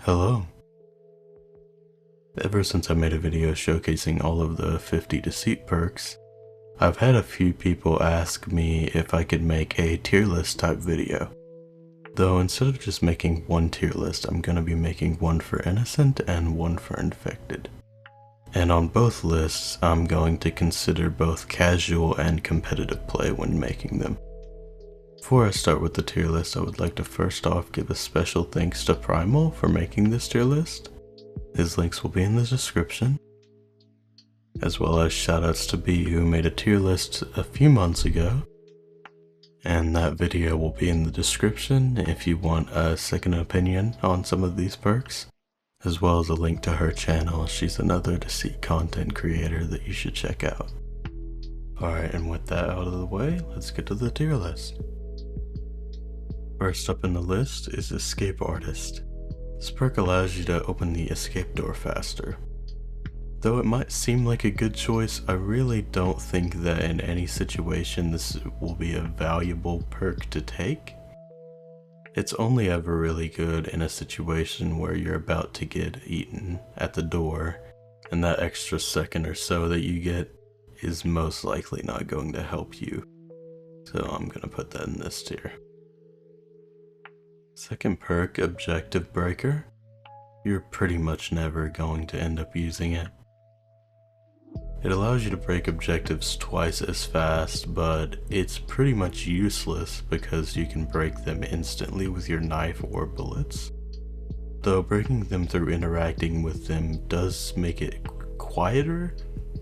Hello. Ever since I made a video showcasing all of the 50 Deceit perks, I've had a few people ask me if I could make a tier list type video. Though instead of just making one tier list, I'm going to be making one for Innocent and one for Infected. And on both lists, I'm going to consider both casual and competitive play when making them. Before I start with the tier list, I would like to first off give a special thanks to Primal for making this tier list. His links will be in the description, as well as shoutouts to B who made a tier list a few months ago, and that video will be in the description if you want a second opinion on some of these perks, as well as a link to her channel. She's another Deceit content creator that you should check out. Alright, and with that out of the way, let's get to the tier list. First up in the list is Escape Artist. This perk allows you to open the escape door faster. Though it might seem like a good choice, I really don't think that in any situation this will be a valuable perk to take. It's only ever really good in a situation where you're about to get eaten at the door, and that extra second or so that you get is most likely not going to help you. So I'm gonna put that in this tier. Second perk, Objective Breaker. You're pretty much never going to end up using it. It allows you to break objectives twice as fast, but it's pretty much useless because you can break them instantly with your knife or bullets. Though breaking them through interacting with them does make it quieter,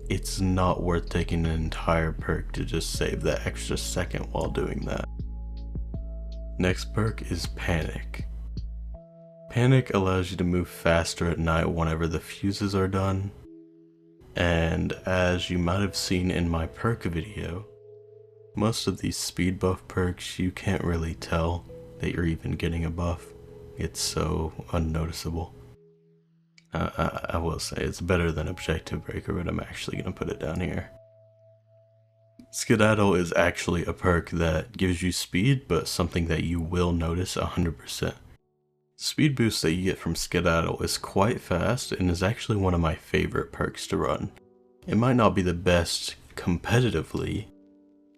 it's not worth taking an entire perk to just save that extra second while doing that. Next perk is Panic. Panic allows you to move faster at night whenever the fuses are done, and as you might have seen in my perk video, most of these speed buff perks you can't really tell that you're even getting a buff. It's so unnoticeable. I will say it's better than Objective Breaker, but I'm actually going to put it down here. Skedaddle is actually a perk that gives you speed, but something that you will notice 100%. Speed boost that you get from Skedaddle is quite fast and is actually one of my favorite perks to run. It might not be the best competitively.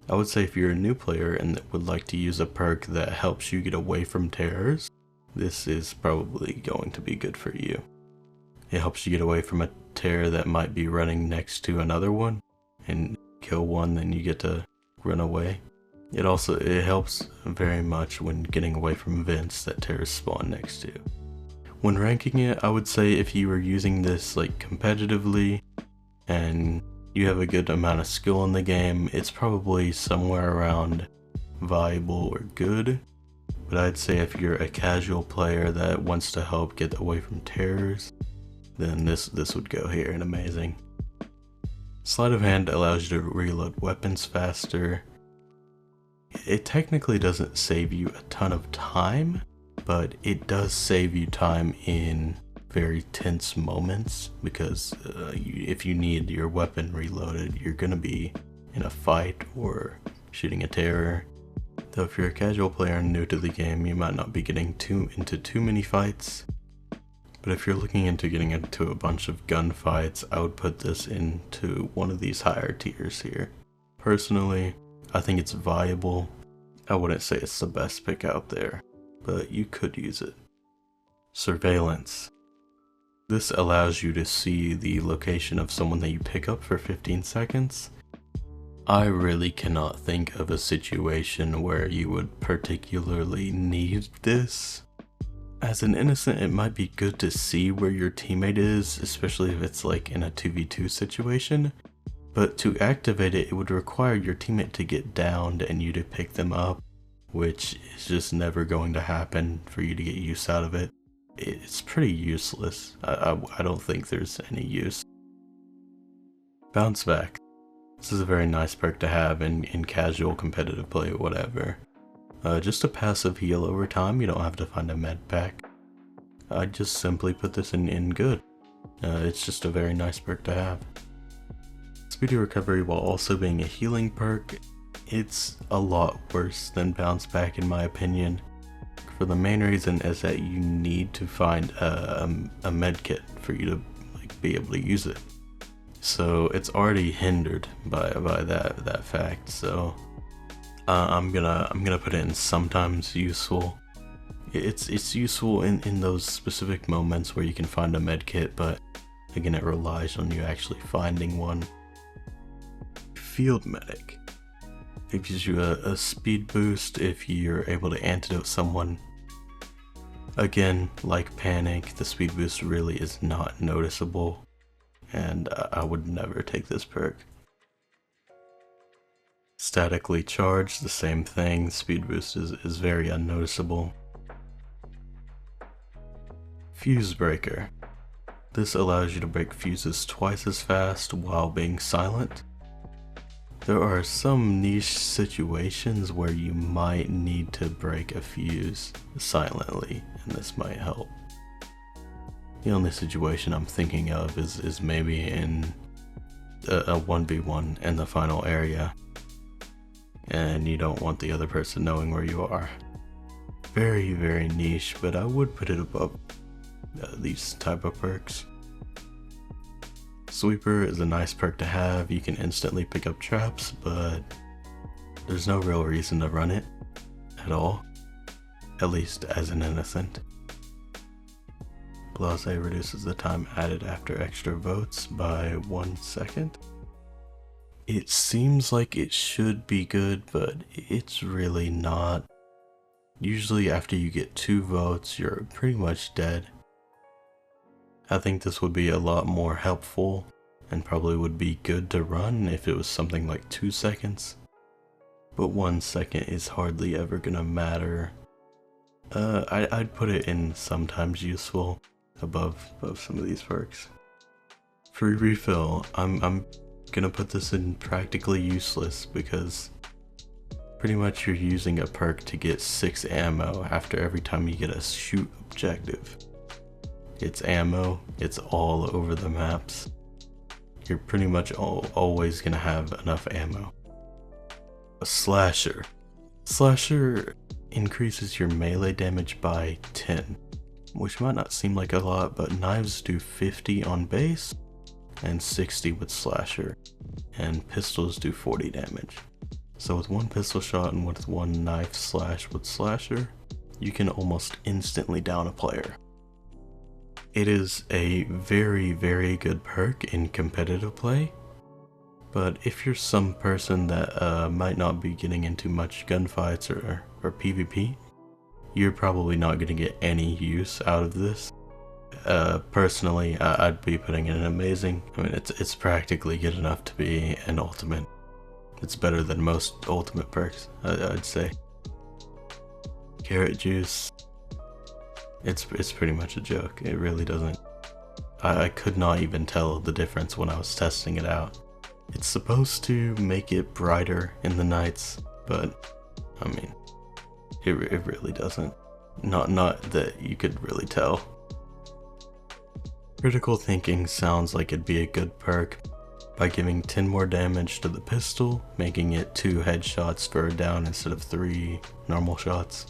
I would say if you're a new player and would like to use a perk that helps you get away from terrors, this is probably going to be good for you. It helps you get away from a terror that might be running next to another one, and kill one, then you get to run away. It helps very much when getting away from vents that terrorists spawn next to. When ranking it, I would say if you were using this like competitively and you have a good amount of skill in the game, it's probably somewhere around valuable or good. But I'd say if you're a casual player that wants to help get away from terrors, then this would go here and amazing. Sleight of Hand allows you to reload weapons faster. It technically doesn't save you a ton of time, but it does save you time in very tense moments because if you need your weapon reloaded, you're gonna be in a fight or shooting a terror. Though if you're a casual player and new to the game, you might not be getting into too many fights. But if you're looking into getting into a bunch of gunfights, I would put this into one of these higher tiers here. Personally, I think it's viable. I wouldn't say it's the best pick out there, but you could use it. Surveillance. This allows you to see the location of someone that you pick up for 15 seconds. I really cannot think of a situation where you would particularly need this. As an innocent, it might be good to see where your teammate is, especially if it's like in a 2v2 situation. But to activate it, it would require your teammate to get downed and you to pick them up, which is just never going to happen for you to get use out of it. It's pretty useless. I don't think there's any use. Bounce Back. This is a very nice perk to have in casual competitive play or whatever. Just a passive heal over time, you don't have to find a med pack. I just simply put this in good. It's just a very nice perk to have. Speedy Recovery, while also being a healing perk, it's a lot worse than Bounce Back in my opinion. For the main reason is that you need to find a med kit for you to like be able to use it. So it's already hindered by that fact. So I'm gonna put it in sometimes useful. It's useful in those specific moments where you can find a med kit, but again, it relies on you actually finding one. Field medic. It gives you a speed boost if you're able to antidote someone. Again, like panic, the speed boost really is not noticeable, and I would never take this perk. Statically charged, the same thing, speed boost is very unnoticeable. Fuse breaker. This allows you to break fuses twice as fast while being silent. There are some niche situations where you might need to break a fuse silently, and this might help. The only situation I'm thinking of is maybe in a 1v1 in the final area, and you don't want the other person knowing where you are. Very, very niche, but I would put it above these type of perks. Sweeper is a nice perk to have. You can instantly pick up traps, but there's no real reason to run it at all, at least as an innocent. Blase reduces the time added after extra votes by 1 second. It seems like it should be good, but it's really not. Usually after you get 2 votes, you're pretty much dead. I think this would be a lot more helpful and probably would be good to run if it was something like 2 seconds. But 1 second is hardly ever gonna matter. I'd put it in sometimes useful above some of these perks. Free refill, I'm gonna put this in practically useless because pretty much you're using a perk to get 6 ammo after every time you get a shoot objective. It's ammo, it's all over the maps. You're pretty much always gonna have enough ammo. A slasher. Slasher increases your melee damage by 10, which might not seem like a lot, but knives do 50 on base and 60 with slasher, and pistols do 40 damage. So with 1 pistol shot and with 1 knife slash with slasher, you can almost instantly down a player. It is a very, very good perk in competitive play, but if you're some person that might not be getting into much gunfights or PvP, you're probably not going to get any use out of this. Personally, I'd be putting in an amazing. I mean, it's practically good enough to be an ultimate. It's better than most ultimate perks, I'd say. Carrot juice. It's pretty much a joke. It really doesn't. I could not even tell the difference when I was testing it out. It's supposed to make it brighter in the nights, but I mean, it really doesn't. Not that you could really tell. Critical thinking sounds like it'd be a good perk by giving 10 more damage to the pistol, making it 2 headshots for a down instead of 3 normal shots.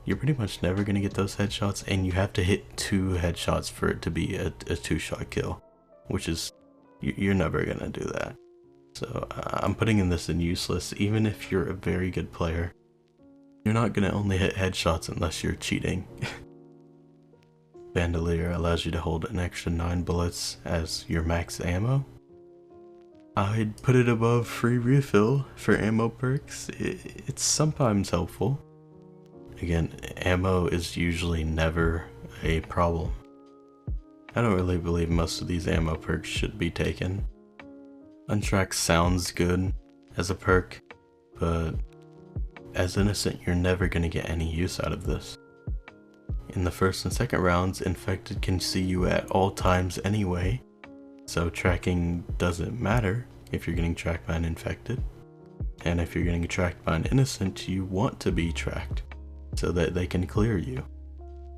You're pretty much never going to get those headshots, and you have to hit 2 headshots for it to be a 2-shot kill, which is, you're never going to do that. So I'm putting in this in useless. Even if you're a very good player, you're not going to only hit headshots unless you're cheating. Bandolier allows you to hold an extra 9 bullets as your max ammo. I'd put it above free refill for ammo perks. It's sometimes helpful. Again, ammo is usually never a problem. I don't really believe most of these ammo perks should be taken. Untracked sounds good as a perk, but as innocent, you're never going to get any use out of this. In the first and second rounds, infected can see you at all times anyway, so tracking doesn't matter if you're getting tracked by an infected. And if you're getting tracked by an innocent, you want to be tracked so that they can clear you.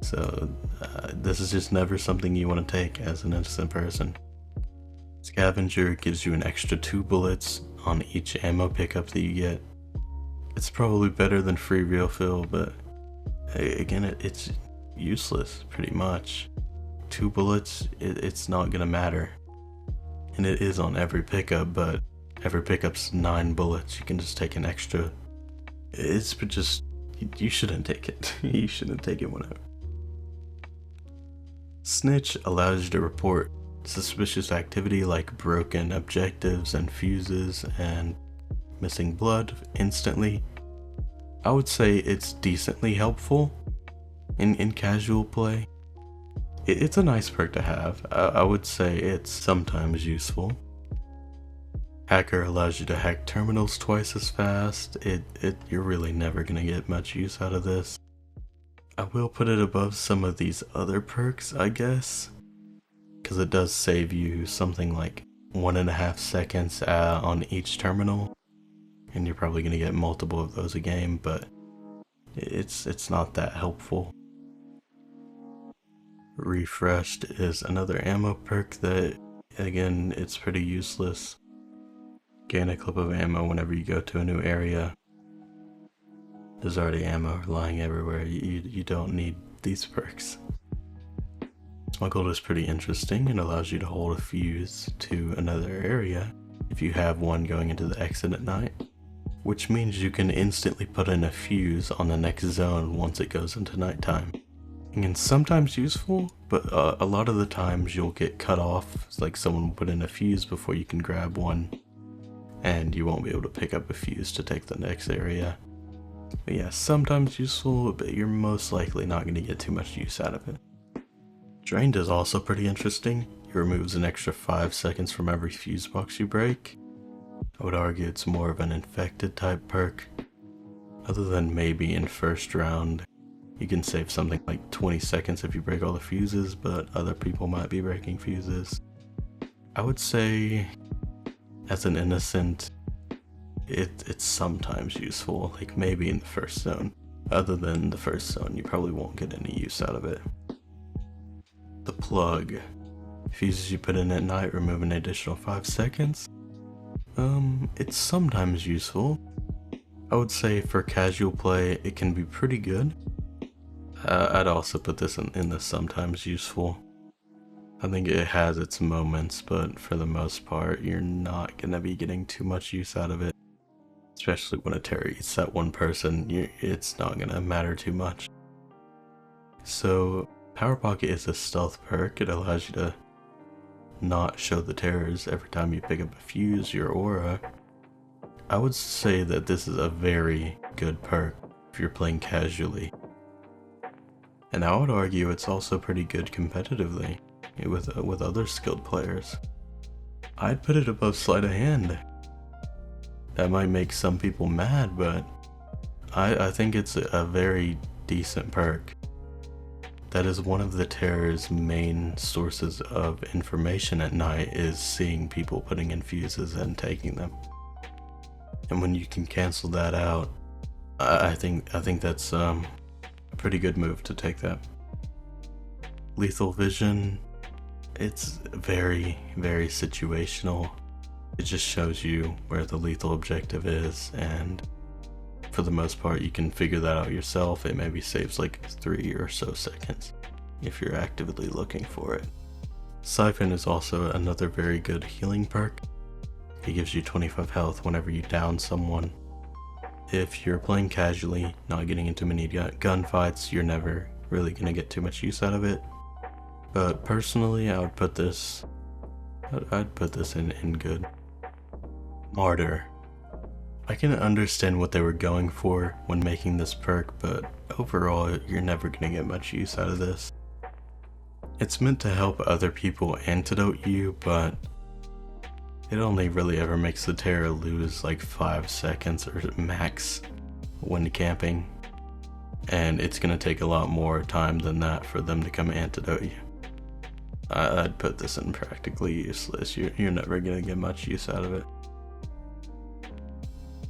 So this is just never something you want to take as an innocent person. Scavenger gives you an extra 2 bullets on each ammo pickup that you get. It's probably better than free refill, but Again, it's useless pretty much. 2 bullets, it's not gonna matter. And it is on every pickup, but every pickup's 9 bullets. You can just take an extra. It's just, you shouldn't take it. You shouldn't take it whenever. Snitch allows you to report suspicious activity like broken objectives and fuses and missing blood instantly. I would say it's decently helpful in casual play. It's a nice perk to have. I would say it's sometimes useful. Hacker allows you to hack terminals twice as fast. You're really never gonna get much use out of this. I will put it above some of these other perks, I guess, because it does save you something like 1.5 seconds on each terminal, and you're probably gonna get multiple of those a game, but it's not that helpful. Refreshed is another ammo perk that, again, it's pretty useless. Gain a clip of ammo whenever you go to a new area. There's already ammo lying everywhere. You don't need these perks. Smuggled is pretty interesting. It allows you to hold a fuse to another area if you have one going into the exit at night, which means you can instantly put in a fuse on the next zone once it goes into nighttime. And sometimes useful, but a lot of the times you'll get cut off. It's like someone will put in a fuse before you can grab one, and you won't be able to pick up a fuse to take the next area. But yeah, sometimes useful, but you're most likely not going to get too much use out of it. Drained is also pretty interesting. It removes an extra 5 seconds from every fuse box you break. I would argue it's more of an infected type perk. Other than maybe in first round, you can save something like 20 seconds if you break all the fuses, but other people might be breaking fuses. I would say, as an innocent, it's sometimes useful, like maybe in the first zone. Other than the first zone, you probably won't get any use out of it. The plug. Fuses you put in at night remove an additional 5 seconds. It's sometimes useful. I would say for casual play, it can be pretty good. I'd also put this in the sometimes useful. I think it has its moments, but for the most part, you're not gonna be getting too much use out of it. Especially when a terror eats that one person, it's not gonna matter too much. So, Power Pocket is a stealth perk. It allows you to not show the terrors every time you pick up a fuse, your aura. I would say that this is a very good perk if you're playing casually. And I would argue it's also pretty good competitively with other skilled players. I'd put it above sleight of hand. That might make some people mad, but I think it's a very decent perk. That is one of the terror's main sources of information at night, is seeing people putting in fuses and taking them. And when you can cancel that out, I think that's a pretty good move to take that. Lethal vision, it's very, very situational. It just shows you where the lethal objective is, and for the most part you can figure that out yourself. It maybe saves like 3 or so seconds if you're actively looking for it. Siphon is also another very good healing perk. It gives you 25 health whenever you down someone. If you're playing casually, not getting into many gunfights, you're never really gonna get too much use out of it. But personally, I'd put this in good. Martyr. I can understand what they were going for when making this perk, but overall, you're never gonna get much use out of this. It's meant to help other people antidote you, but it only really ever makes the terror lose like 5 seconds or max when camping. And it's gonna take a lot more time than that for them to come antidote you. I'd put this in practically useless. You're never gonna get much use out of it.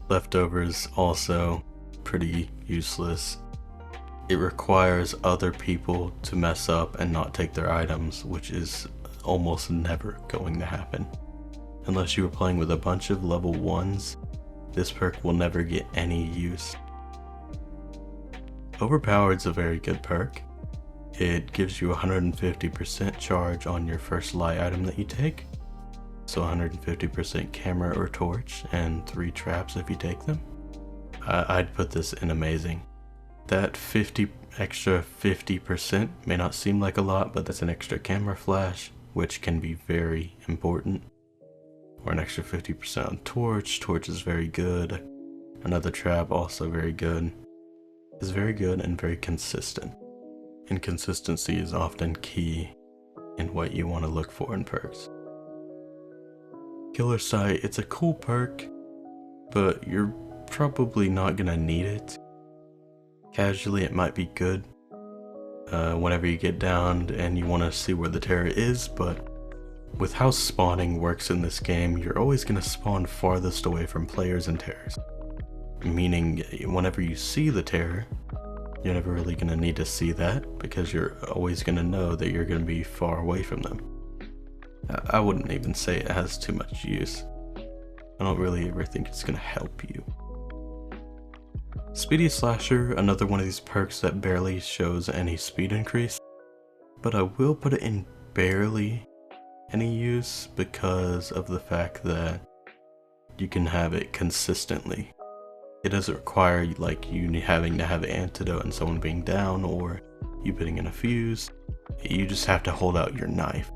Leftovers also pretty useless. It requires other people to mess up and not take their items, which is almost never going to happen. Unless you were playing with a bunch of level 1s, this perk will never get any use. Overpowered's a very good perk. It gives you 150% charge on your first light item that you take. So 150% camera or torch, and 3 traps if you take them. I'd put this in amazing. That extra 50% may not seem like a lot, but that's an extra camera flash, which can be very important. Or an extra 50% on torch. Torch is very good. Another trap, also very good. Is very good and very consistent. And consistency is often key in what you want to look for in perks. Killer Sight, it's a cool perk, but you're probably not gonna need it. Casually, it might be good whenever you get downed and you want to see where the terror is, but with how spawning works in this game, you're always gonna spawn farthest away from players and terrors. Meaning, whenever you see the terror, you're never really gonna need to see that because you're always gonna know that you're gonna be far away from them. I wouldn't even say it has too much use. I don't really ever think it's gonna help you. Speedy Slasher, another one of these perks that barely shows any speed increase, but I will put it in barely any use because of the fact that you can have it consistently. It doesn't require like you having to have an antidote and someone being down or you putting in a fuse. You just have to hold out your knife,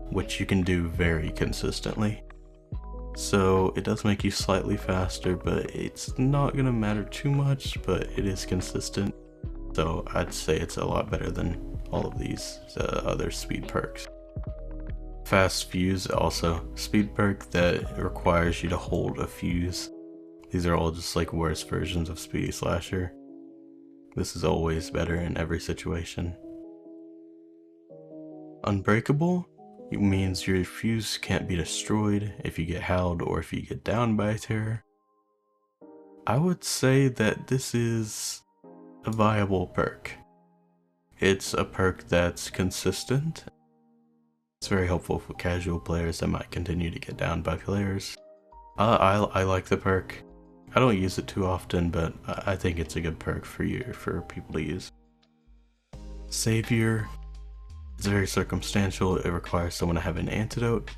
which you can do very consistently. So it does make you slightly faster, but it's not gonna matter too much, but it is consistent. So I'd say it's a lot better than all of these other speed perks. Fast Fuse, also speed perk that requires you to hold a fuse. These are all just like worse versions of Speedy Slasher. This is always better in every situation. Unbreakable means your fuse can't be destroyed if you get howled or if you get downed by a terror. I would say that this is a viable perk. It's a perk that's consistent. It's very helpful for casual players that might continue to get downed by players. I like the perk. I don't use it too often, but I think it's a good perk for people to use. Savior. It's very circumstantial. It requires someone to have an antidote,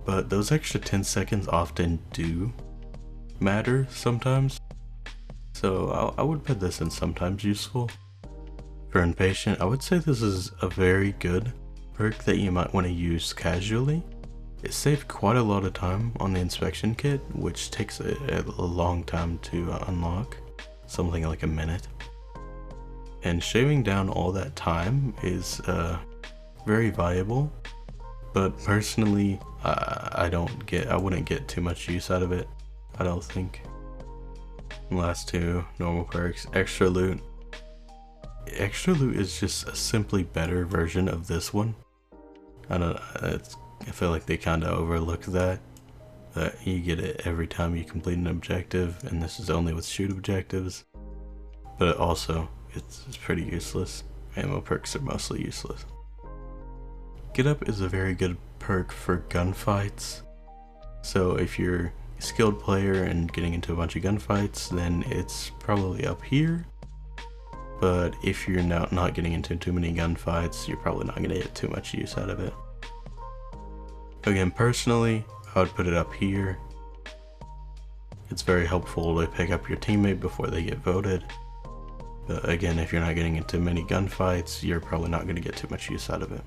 but those extra 10 seconds often do matter sometimes. So I would put this in sometimes useful. For Impatient, I would say this is a very good perk that you might want to use casually. It saved quite a lot of time on the inspection kit, which takes a long time to unlock, something like a minute. And shaving down all that time is very valuable, but personally, I wouldn't get too much use out of it, I don't think. Last two normal perks. Extra Loot. Extra Loot is just a simply better version of this one. I feel like they kind of overlooked that you get it every time you complete an objective, and this is only with shoot objectives. But also, it's pretty useless. Ammo perks are mostly useless. Get Up is a very good perk for gunfights. So if you're a skilled player and getting into a bunch of gunfights, then it's probably up here. But if you're not getting into too many gunfights, you're probably not going to get too much use out of it. Again, personally, I would put it up here. It's very helpful to pick up your teammate before they get voted. But again, if you're not getting into many gunfights, you're probably not going to get too much use out of it.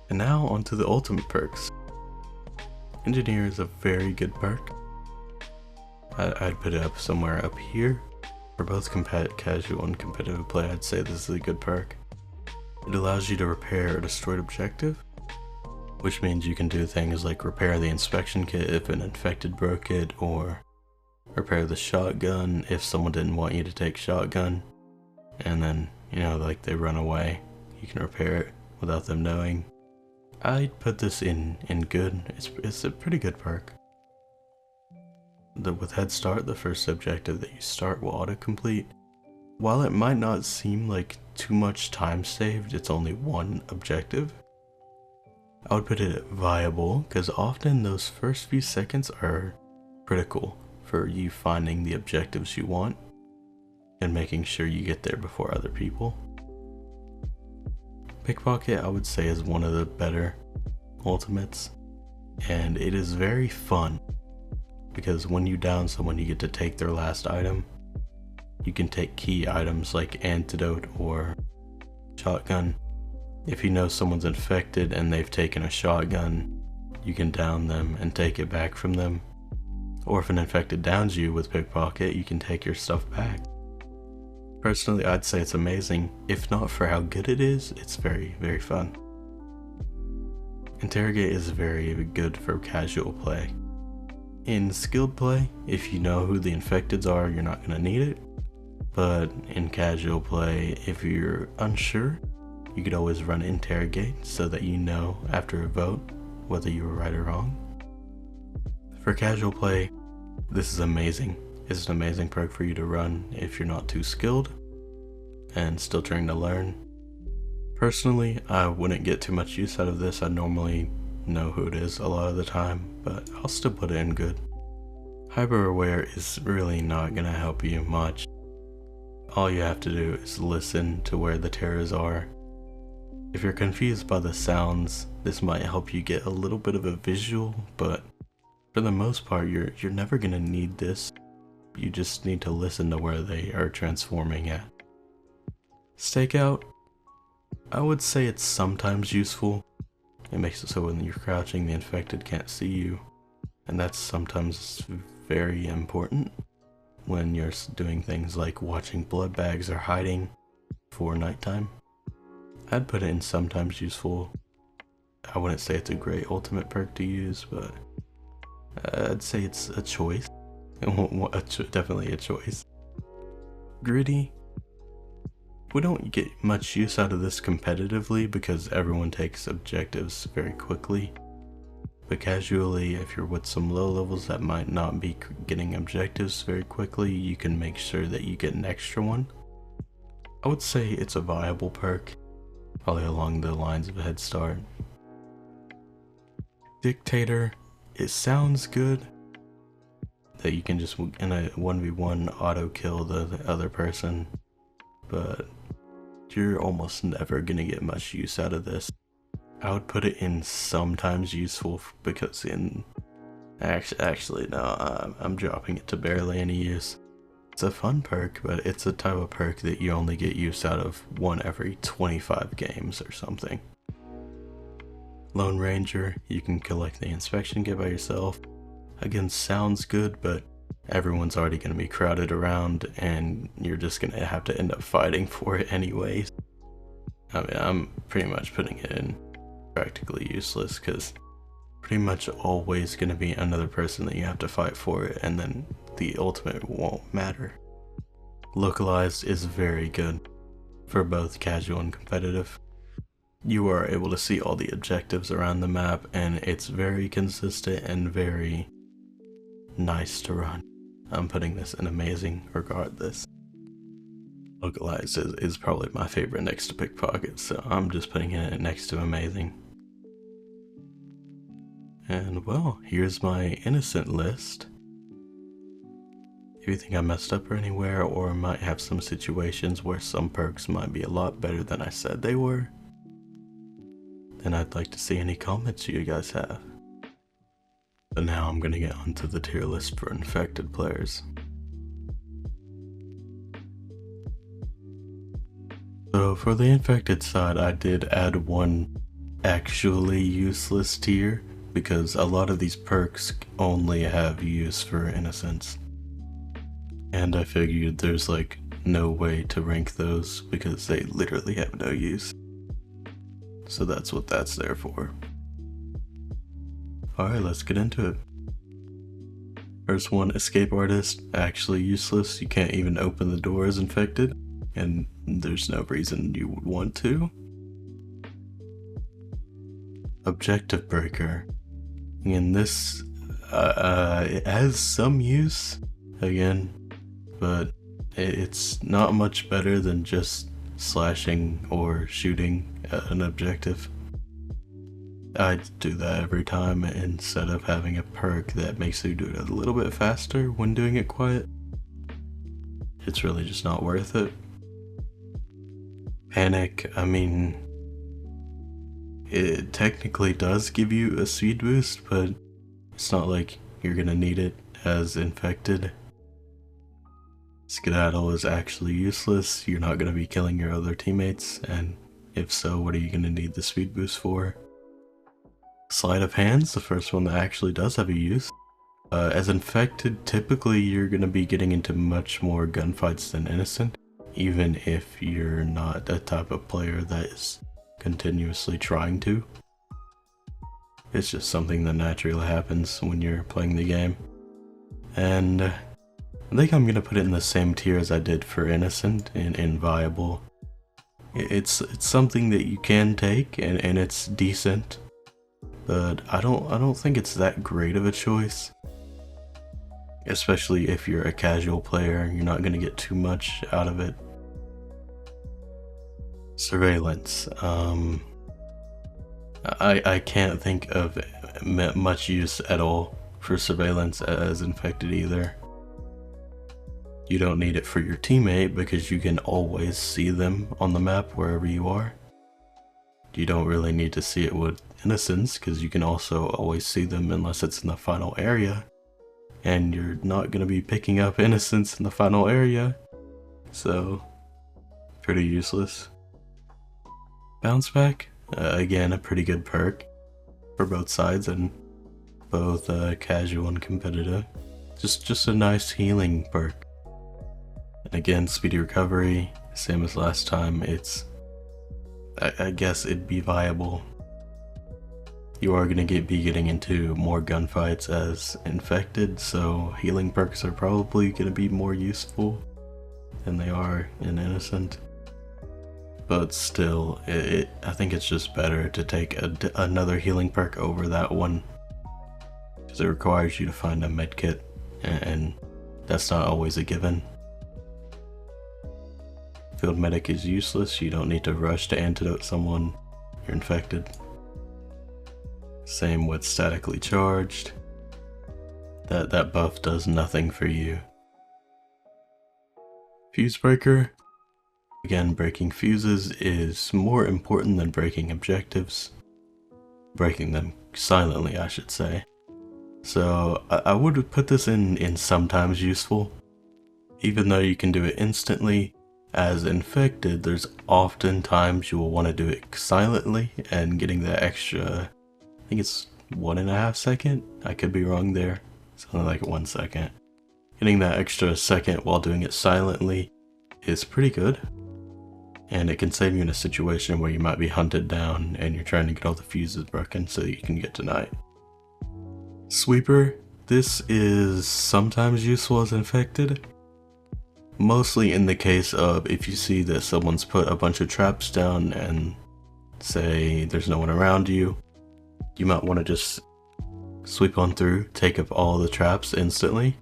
And now onto the ultimate perks. Engineer is a very good perk. I'd put it up somewhere up here. For both casual and competitive play, I'd say this is a good perk. It allows you to repair a destroyed objective, which means you can do things like repair the inspection kit if an infected broke it, or repair the shotgun if someone didn't want you to take shotgun, and then, like they run away, you can repair it without them knowing. I'd put this in good. It's a pretty good perk. With Head Start, the first objective that you start will auto-complete. While it might not seem like too much time saved, it's only one objective. I would put it viable, because often those first few seconds are critical for you finding the objectives you want. and making sure you get there before other people. Pickpocket, I would say, is one of the better ultimates, and it is very fun because when you down someone, you get to take their last item. You can take key items like antidote or shotgun. If you know someone's infected and they've taken a shotgun, you can down them and take it back from them. Or if an infected downs you with pickpocket, you can take your stuff back. Personally, I'd say it's amazing. If not for how good it is, it's very, very fun. Interrogate is very good for casual play. In skilled play, if you know who the infecteds are, you're not going to need it. But in casual play, if you're unsure, you could always run interrogate so that you know after a vote whether you were right or wrong. For casual play, this is amazing. It's an amazing perk for you to run if you're not too skilled and still trying to learn. Personally, I wouldn't get too much use out of this. I normally know who it is a lot of the time, but I'll still put it in good. Hyper aware is really not going to help you much. All you have to do is listen to where the terrors are. If you're confused by the sounds, this might help you get a little bit of a visual, but for the most part, you're never going to need this. You just need to listen to where they are transforming at. Stakeout, I would say it's sometimes useful. It makes it so when you're crouching, the infected can't see you, and that's sometimes very important when you're doing things like watching blood bags or hiding for nighttime. I'd put it in sometimes useful. I wouldn't say it's a great ultimate perk to use, but I'd say it's a choice. Definitely a choice. Gritty. We don't get much use out of this competitively because everyone takes objectives very quickly. But casually, if you're with some low levels that might not be getting objectives very quickly, you can make sure that you get an extra one. I would say it's a viable perk, probably along the lines of a head start. Dictator, it sounds good that you can just in a 1v1 auto kill the other person, but you're almost never gonna get much use out of this. I would put it in sometimes useful because actually no, I'm dropping it to barely any use. It's a fun perk, but it's a type of perk that you only get use out of one every 25 games or something. Lone Ranger, you can collect the inspection kit by yourself. Again, sounds good, but everyone's already going to be crowded around and you're just going to have to end up fighting for it anyways. I mean, I'm pretty much putting it in practically useless because pretty much always going to be another person that you have to fight for it, and then the ultimate won't matter. Localized is very good for both casual and competitive. You are able to see all the objectives around the map, and it's very consistent and very nice to run. I'm putting this in amazing regardless. Localized is probably my favorite next to pickpocket, so I'm just putting it next to amazing. And well, here's my innocent list. If you think I messed up or anywhere, or might have some situations where some perks might be a lot better than I said they were, then I'd like to see any comments you guys have. But now I'm gonna get onto the tier list for infected players. So for the infected side, I did add one actually useless tier because a lot of these perks only have use for innocence. And I figured there's like no way to rank those because they literally have no use. So that's what that's there for. Alright, let's get into it. First one, Escape Artist, actually useless. You can't even open the door as infected, and there's no reason you would want to. Objective Breaker. And this it has some use, again, but it's not much better than just slashing or shooting an objective. I do that every time instead of having a perk that makes you do it a little bit faster when doing it quiet. it's really just not worth it. Panic, I mean, it technically does give you a speed boost, but it's not like you're gonna need it as infected. Skedaddle is actually useless. You're not gonna be killing your other teammates, and if so, what are you gonna need the speed boost for? Sleight of hand's the first one that actually does have a use. As infected, typically you're gonna be getting into much more gunfights than innocent, even if you're not the type of player that is continuously trying to. It's just something that naturally happens when you're playing the game. And I think I'm gonna put it in the same tier as I did for innocent and inviable. It's something that you can take and it's decent, but I don't think it's that great of a choice. Especially if you're a casual player, you're not gonna get too much out of it. Surveillance. I can't think of much use at all for surveillance as infected either. You don't need it for your teammate because you can always see them on the map wherever you are. You don't really need to see it with innocents because you can also always see them unless it's in the final area. And you're not going to be picking up innocents in the final area. So, pretty useless. Bounce back, again a pretty good perk for both sides and both casual and competitive. Just a nice healing perk. And again, speedy recovery, same as last time. I guess it'd be viable. You are going to be getting into more gunfights as infected, so healing perks are probably going to be more useful than they are in innocent. But still, I think it's just better to take another healing perk over that one, because it requires you to find a medkit, and that's not always a given. Field medic is useless. You don't need to rush to antidote someone you're infected. Same with statically charged. That buff does nothing for you. Fuse breaker. Again, breaking fuses is more important than breaking objectives. Breaking them silently, I should say. So I would put this in sometimes useful. Even though you can do it instantly, as infected, there's often times you will want to do it silently, and getting that extra, I think it's 1.5 seconds. I could be wrong there. Something like 1 second. Getting that extra second while doing it silently is pretty good. And it can save you in a situation where you might be hunted down and you're trying to get all the fuses broken so you can get to night. Sweeper. This is sometimes useful as infected. Mostly in the case of if you see that someone's put a bunch of traps down and say there's no one around you, you might want to just sweep on through, take up all the traps instantly,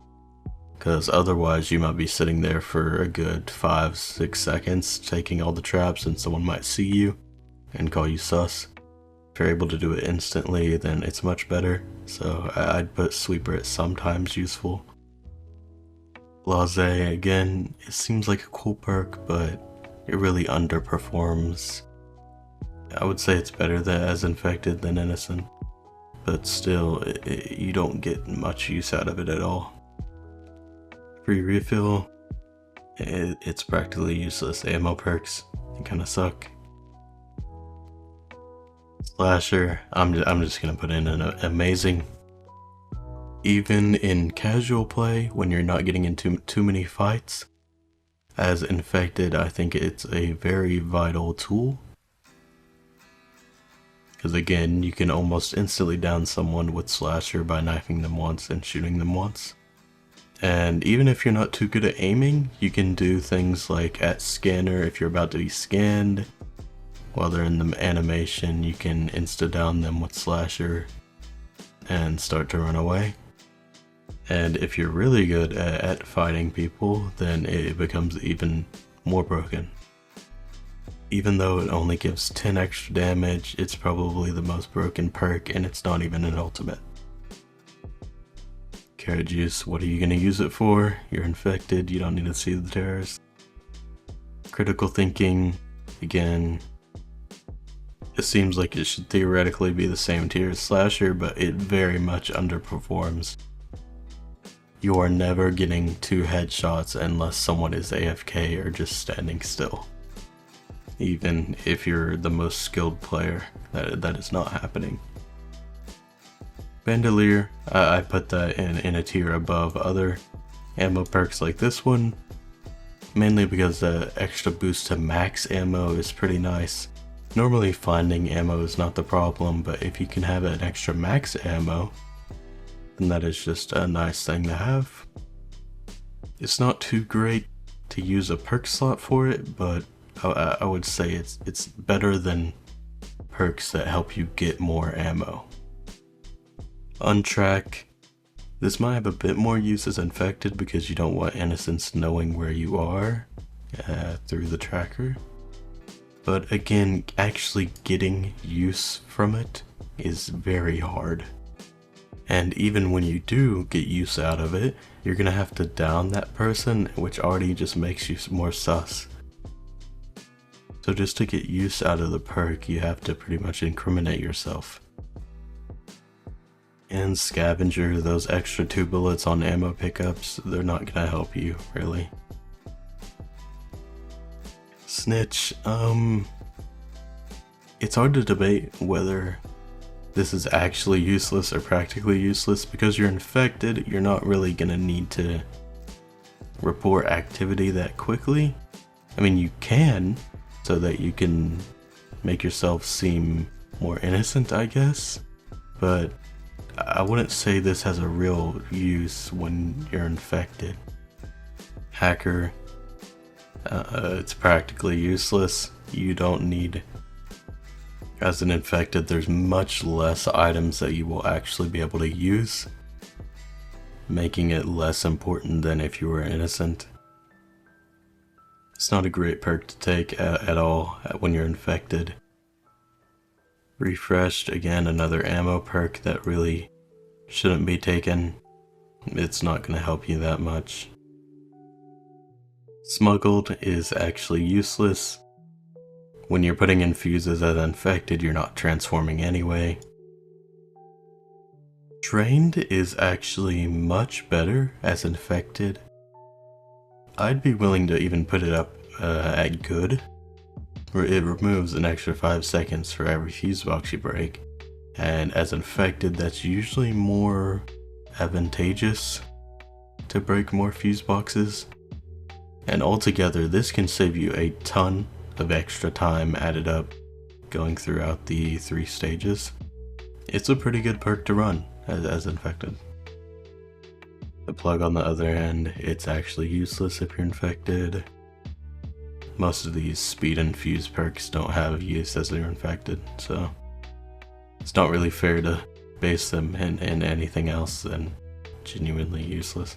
because otherwise you might be sitting there for a good 5-6 seconds taking all the traps and someone might see you and call you sus. If you're able to do it instantly, then it's much better, so I'd put sweeper at sometimes useful. Blase, again, it seems like a cool perk, but it really underperforms. I would say it's better as infected than innocent, but still, you don't get much use out of it at all. Free refill, it's practically useless. Ammo perks, they kinda suck. Slasher, I'm just gonna put in an amazing. Even in casual play, when you're not getting into too many fights, as infected, I think it's a very vital tool. Because again, you can almost instantly down someone with Slasher by knifing them once and shooting them once. And even if you're not too good at aiming, you can do things like at scanner, if you're about to be scanned, while they're in the animation, you can insta-down them with Slasher and start to run away. And if you're really good at fighting people, then it becomes even more broken. Even though it only gives 10 extra damage, it's probably the most broken perk, and it's not even an ultimate. carrot juice. What are you gonna use it for? You're infected, you don't need to see the terrors. Critical thinking, again, it seems like it should theoretically be the same tier as Slasher, but it very much underperforms. You are never getting 2 headshots unless someone is AFK or just standing still. Even if you're the most skilled player, that is not happening. Bandolier, I put that in a tier above other ammo perks like this one, mainly because the extra boost to max ammo is pretty nice. Normally finding ammo is not the problem, but if you can have an extra max ammo, then that is just a nice thing to have. It's not too great to use a perk slot for it, but I would say it's better than perks that help you get more ammo. Untrack. This might have a bit more use as infected because you don't want innocents knowing where you are through the tracker. But again, actually getting use from it is very hard. And even when you do get use out of it, you're gonna have to down that person, which already just makes you more sus. So just to get use out of the perk, you have to pretty much incriminate yourself. And Scavenger, those extra 2 bullets on ammo pickups, they're not gonna help you, really. Snitch, it's hard to debate whether this is actually useless or practically useless. Because you're infected, you're not really gonna need to report activity that quickly. I mean, you can, so that you can make yourself seem more innocent, I guess, but I wouldn't say this has a real use when you're infected. Hacker, it's practically useless. You don't need, as an infected, there's much less items that you will actually be able to use, making it less important than if you were innocent. It's not a great perk to take at all when you're infected. Refreshed, again, another ammo perk that really shouldn't be taken. It's not going to help you that much. Smuggled is actually useless. When you're putting in fuses as infected, you're not transforming anyway. Trained is actually much better as infected. I'd be willing to even put it up at good, where it removes an extra 5 seconds for every fuse box you break. And as infected, that's usually more advantageous to break more fuse boxes. And altogether, this can save you a ton of extra time added up going throughout the 3 stages. It's a pretty good perk to run as infected. The plug, on the other hand, it's actually useless if you're infected. Most of these speed and fuse perks don't have use as they're infected, so it's not really fair to base them in anything else than genuinely useless.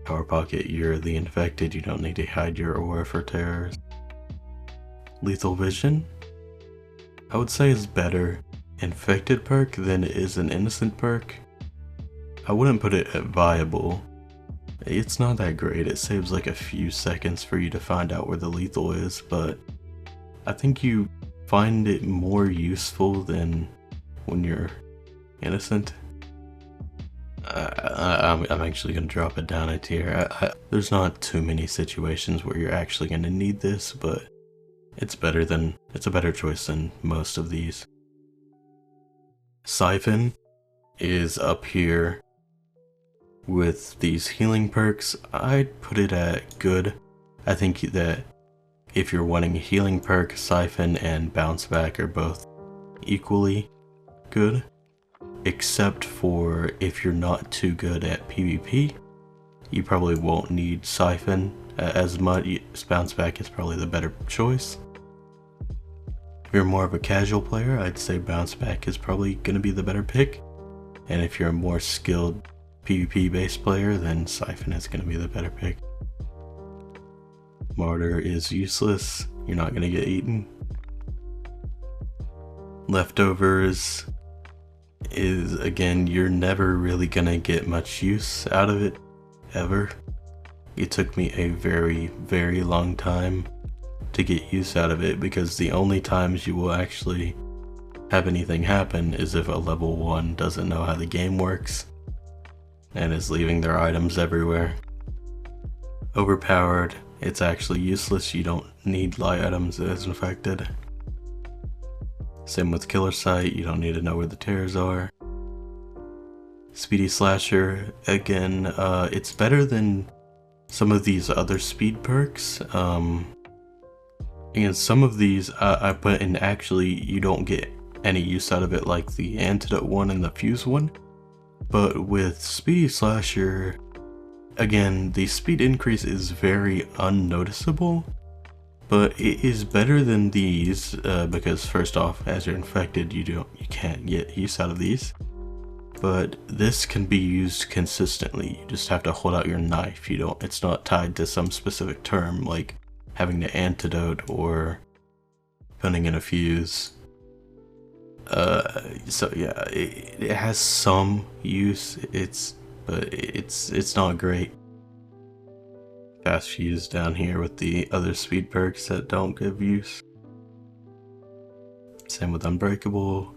Power Pocket, you're the infected, you don't need to hide your aura for terrors. Lethal Vision, I would say is better infected perk than it is an innocent perk. I wouldn't put it at viable. It's not that great, it saves like a few seconds for you to find out where the lethal is, but I think you find it more useful than when you're innocent. I'm actually going to drop it down a tier. There's not too many situations where you're actually going to need this, but it's a better choice than most of these. Siphon is up here with these healing perks. I'd put it at good. I think that if you're wanting a healing perk, Siphon and Bounce Back are both equally good, except for if you're not too good at PvP, you probably won't need Siphon as much. Bounce Back is probably the better choice. If you're more of a casual player, I'd say Bounce Back is probably going to be the better pick, and if you're a more skilled PvP based player, then Siphon is going to be the better pick. Martyr is useless, you're not going to get eaten. Leftovers, is, again, you're never really gonna get much use out of it, ever. It took me a very, very long time to get use out of it, because the only times you will actually have anything happen is if a level 1 doesn't know how the game works and is leaving their items everywhere. Overpowered, it's actually useless. You don't need light items as infected. Same with Killer Sight, you don't need to know where the tears are. Speedy Slasher, again, it's better than some of these other speed perks. And some of these I put in, actually you don't get any use out of it, like the Antidote one and the Fuse one. But with Speedy Slasher, again, the speed increase is very unnoticeable, but it is better than these because first off, as you're infected, you can't get use out of these. But this can be used consistently. You just have to hold out your knife. It's not tied to some specific term like having the Antidote or putting in a Fuse. So yeah, it has some use. But it's not great. Fast Fuse down here with the other speed perks that don't give use. Same with Unbreakable.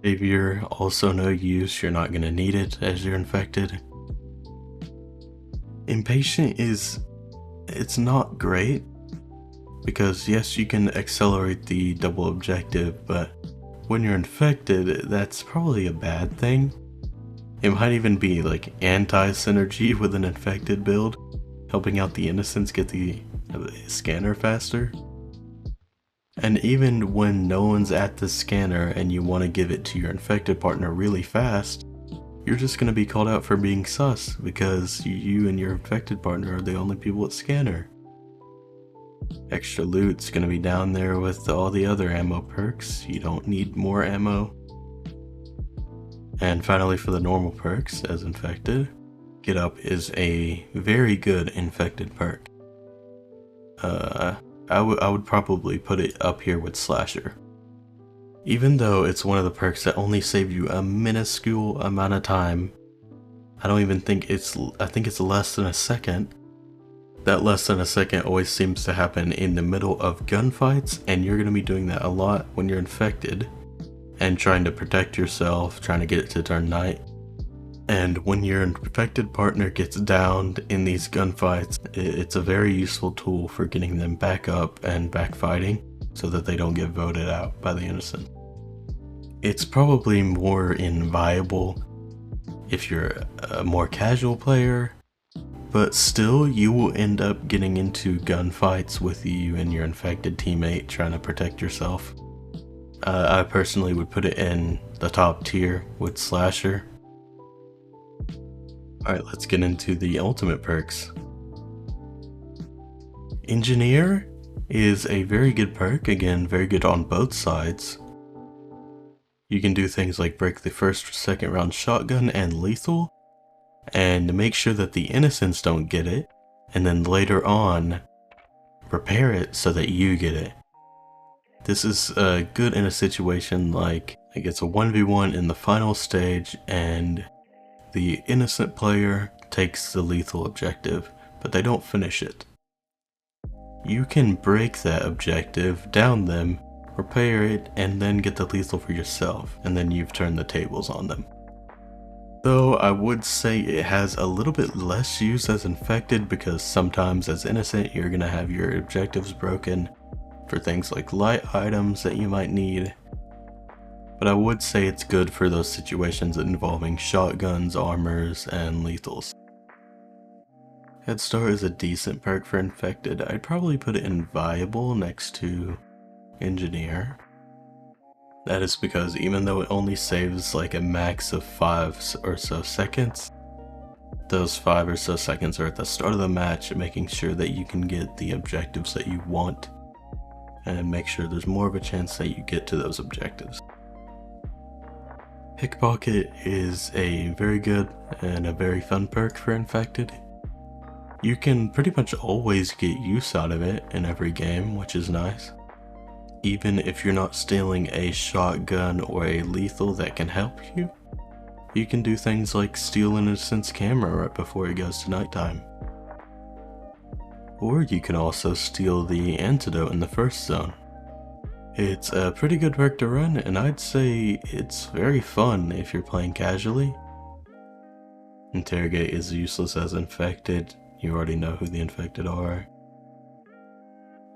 Savior, also no use. You're not gonna need it as you're infected. Impatient it's not great, because yes, you can accelerate the double objective, but when you're infected, that's probably a bad thing. It might even be like anti-synergy with an infected build, helping out the innocents get the scanner faster. And even when no one's at the scanner and you want to give it to your infected partner really fast, you're just going to be called out for being sus, because you and your infected partner are the only people at scanner. Extra loot's going to be down there with all the other ammo perks. You don't need more ammo. And finally, for the normal perks as infected, Get Up is a very good infected perk. I would probably put it up here with Slasher. Even though it's one of the perks that only save you a minuscule amount of time, I think it's less than a second. That less than a second always seems to happen in the middle of gunfights, and you're going to be doing that a lot when you're infected and trying to protect yourself, trying to get it to turn night. And when your infected partner gets downed in these gunfights, it's a very useful tool for getting them back up and back fighting so that they don't get voted out by the innocent. It's probably more inviolable if you're a more casual player, but still you will end up getting into gunfights with you and your infected teammate trying to protect yourself. I personally would put it in the top tier with Slasher. Alright, let's get into the ultimate perks. Engineer is a very good perk, again very good on both sides. You can do things like break the first or second round shotgun and lethal, and make sure that the innocents don't get it, and then later on repair it so that you get it. This is good in a situation like it's a 1v1 in the final stage and the innocent player takes the lethal objective, but they don't finish it. You can break that objective, down them, repair it, and then get the lethal for yourself, and then you've turned the tables on them. Though I would say it has a little bit less use as infected, because sometimes as innocent you're gonna have your objectives broken for things like light items that you might need. But I would say it's good for those situations involving shotguns, armors, and lethals. Head Start is a decent perk for infected. I'd probably put it in viable next to Engineer. That is because even though it only saves like a max of 5 or so seconds, those 5 or so seconds are at the start of the match, making sure that you can get the objectives that you want and make sure there's more of a chance that you get to those objectives. Pickpocket is a very good and a very fun perk for infected. You can pretty much always get use out of it in every game, which is nice. Even if you're not stealing a shotgun or a lethal that can help you, you can do things like steal an innocent's camera right before it goes to nighttime. Or you can also steal the antidote in the first zone. It's a pretty good perk to run, and I'd say it's very fun if you're playing casually. Interrogate is useless as infected, you already know who the infected are.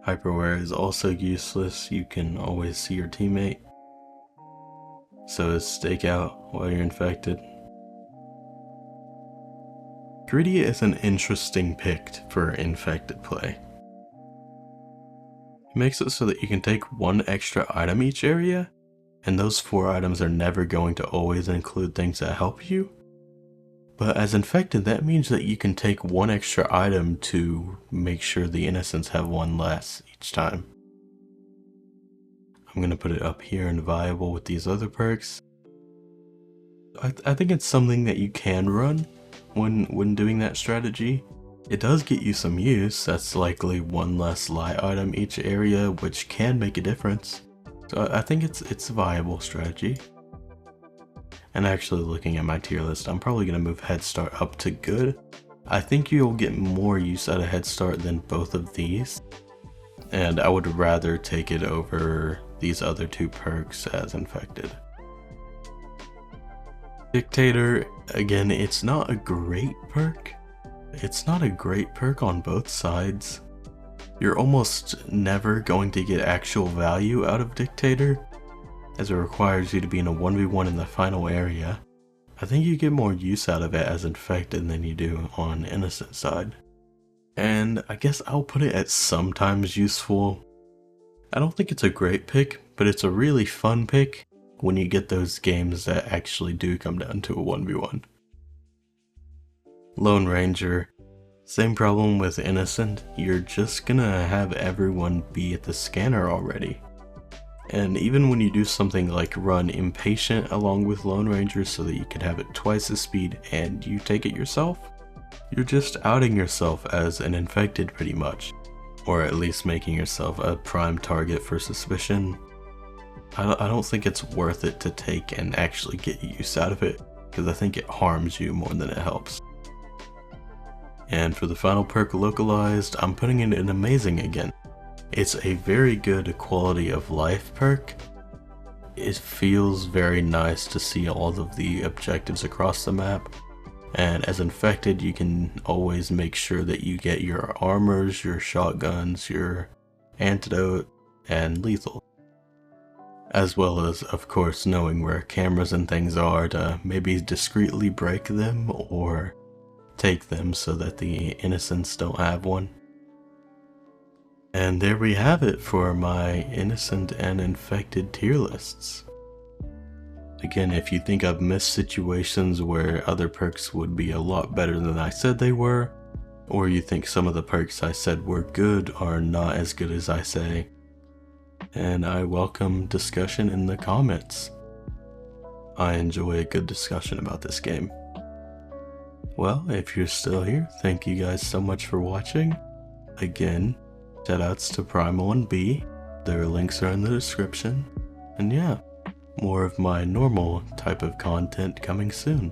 Hyperware is also useless, you can always see your teammate. So is Stakeout while you're infected. Greedy is an interesting pick for infected play. It makes it so that you can take one extra item each area, and those 4 items are never going to always include things that help you. But as infected, that means that you can take one extra item to make sure the innocents have one less each time. I'm gonna put it up here in viable with these other perks. I think it's something that you can run when doing that strategy. It does get you some use, that's likely one less light item each area, which can make a difference. So I think it's a viable strategy. And actually looking at my tier list, I'm probably going to move Head Start up to good. I think you'll get more use out of Head Start than both of these. And I would rather take it over these other 2 perks as infected. Dictator, again, it's not a great perk. It's not a great perk on both sides. You're almost never going to get actual value out of Dictator, as it requires you to be in a 1v1 in the final area. I think you get more use out of it as infected than you do on innocent side. And I guess I'll put it at sometimes useful. I don't think it's a great pick, but it's a really fun pick when you get those games that actually do come down to a 1v1. Lone Ranger, same problem with innocent, you're just gonna have everyone be at the scanner already. And even when you do something like run Impatient along with Lone Ranger so that you can have it twice the speed and you take it yourself, you're just outing yourself as an infected pretty much. Or at least making yourself a prime target for suspicion. I don't think it's worth it to take and actually get use out of it, because I think it harms you more than it helps. And for the final perk, Localized, I'm putting it in Amazing again. It's a very good quality of life perk. It feels very nice to see all of the objectives across the map. And as infected, you can always make sure that you get your armors, your shotguns, your antidote, and lethal. As well as, of course, knowing where cameras and things are to maybe discreetly break them or take them so that the innocents don't have one. And there we have it for my innocent and infected tier lists. Again, if you think I've missed situations where other perks would be a lot better than I said they were, or you think some of the perks I said were good are not as good as I say, and I welcome discussion in the comments. I enjoy a good discussion about this game. Well, if you're still here, thank you guys so much for watching. Again, shoutouts to Primal and B, their links are in the description, and yeah, more of my normal type of content coming soon.